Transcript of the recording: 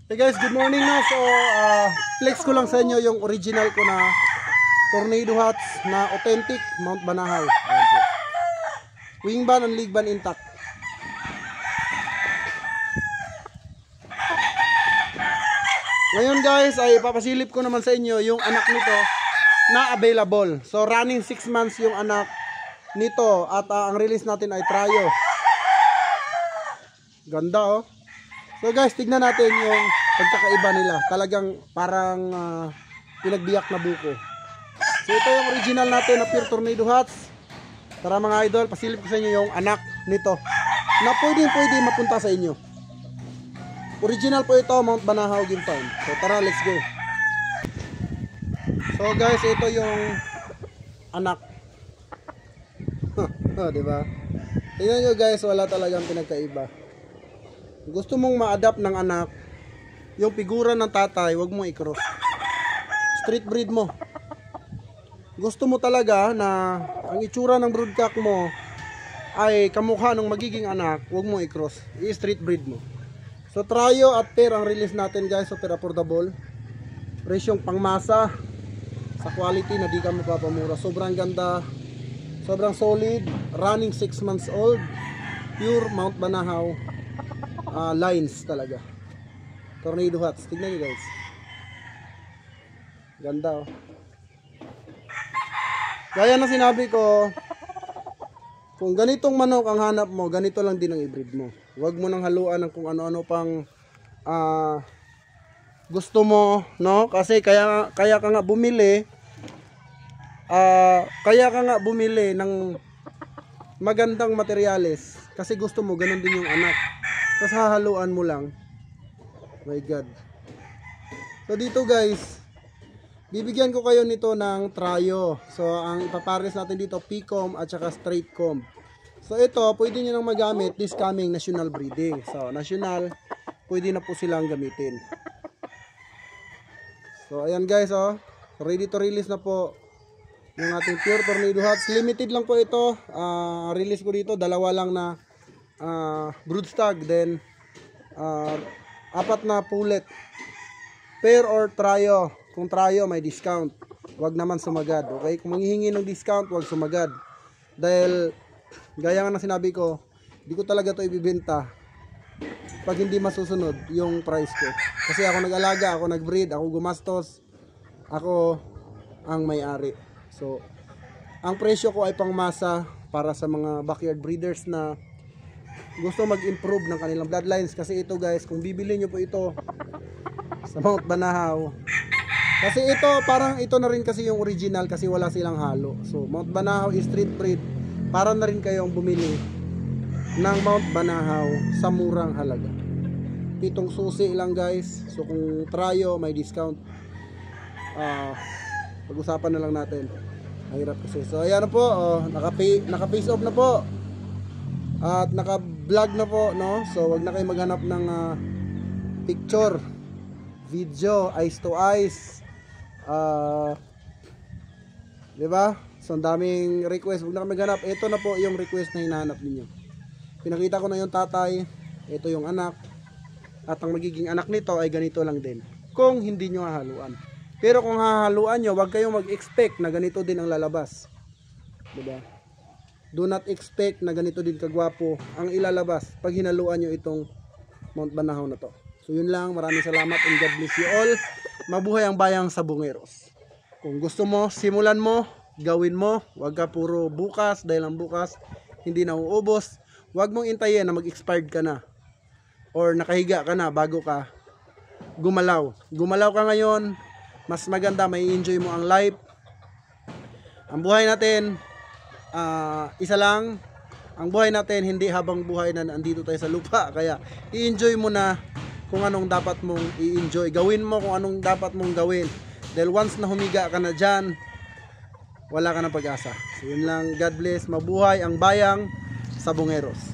Hey guys, good morning na. So, flex ko lang sa inyo yung original ko na Tornado Hats na authentic Mount Banahaw. Ayan po. Wing ban and leg ban intact. Ngayon guys, ay ipapasilip ko naman sa inyo yung anak nito na available. So, running 6 months yung anak nito at ang release natin ay Trayo. Ganda oh. So guys, tignan natin yung pagkakaiba nila. Talagang parang pinagbiyak na buko. So ito yung original natin na pure Tornado Hats. Tara mga idol, pasilip ko sa inyo yung anak nito na pwede mapunta sa inyo. Original po ito, Mount Banahaw, Gintown. So tara, let's go. So guys, ito yung anak. Diba? Tingnan nyo guys, wala talagang pinagkaiba. Gusto mong ma-adapt ng anak, yung figura ng tatay, wag mo i-cross. Street breed mo. Gusto mo talaga na ang itsura ng broodcock mo ay kamukha ng magiging anak, wag mo i-cross. I-street breed mo. So Trayo at pair ang release natin guys, super affordable. Presyong pangmasa sa quality na di ka mapapamura. Sobrang ganda, sobrang solid, running 6 months old, pure Mount Banahaw. Lines talaga. Tornado Hats. Tignan nyo guys. Ganda oh. Gaya na sinabi ko, kung ganitong manok ang hanap mo, ganito lang din ang i-breed mo. Huwag mo nang haluan ng kung ano-ano pang gusto mo, no? Kasi kaya ka nga bumili ng magandang materyales kasi gusto mo ganun din yung anak. Tapos hahaluan mo lang. My God. So dito guys, bibigyan ko kayo nito ng Trayo. So ang ipapares natin dito, P-comb at saka straight comb. So ito, pwede nyo nang magamit this coming national breeding. So national, pwede na po silang gamitin. So ayan guys, oh, ready to release na po yung ating pure Tornado Hats. Limited lang po ito. Release ko dito, dalawa lang na broodstag, then 4 na pullet. Pair or Trayo. Kung Trayo may discount, wag naman sumagad, okay? Kung manghihingi ng discount, wag sumagad, dahil gaya nga na sinabi ko, hindi ko talaga to ibibenta pag hindi masusunod yung price ko, kasi ako nag-alaga, ako nag-breed, ako gumastos, ako ang may-ari. So ang presyo ko ay pangmasa para sa mga backyard breeders na gusto mag-improve ng kanilang bloodlines. Kasi ito guys, kung bibili nyo po ito sa Mount Banahaw, kasi ito parang ito na rin kasi yung original, kasi wala silang halo. So Mount Banahaw is street breed, para na rin kayong bumili ng Mount Banahaw sa murang halaga. 7 susi lang guys. So kung Trayo may discount, pag-usapan na lang natin. Mahirap kasi. So ayan na po, naka-face off na po at naka-vlog na po, no? So wag na kayo maghanap ng picture, video, eyes to eyes, diba? So ang daming request, wag na kayo maghanap. Ito na po yung request na hinahanap ninyo. Pinakita ko na yung tatay, ito yung anak, at ang magiging anak nito ay ganito lang din kung hindi nyo hahaluan. Pero kung hahaluan nyo, wag kayong mag-expect na ganito din ang lalabas, diba? Do not expect na ganito din kagwapo ang ilalabas pag hinaluan nyo itong Mount Banahaw na to. So yun lang, maraming salamat and God bless you all. Mabuhay ang bayang Sabongeros. Kung gusto mo, simulan mo, gawin mo. Wag ka puro bukas, dahil ang bukas hindi na uubos. Wag mong intayin na mag-expired ka na or nakahiga ka na bago ka gumalaw. Gumalaw ka ngayon, mas maganda, may enjoy mo ang life. Ang buhay natin, isa lang. Ang buhay natin hindi habang buhay na andito tayo sa lupa. Kaya i-enjoy mo na kung anong dapat mong i-enjoy. Gawin mo kung anong dapat mong gawin, dahil once na humiga ka na dyan, wala ka ng pag-asa. So yun lang, God bless, mabuhay ang bayang Sabongeros.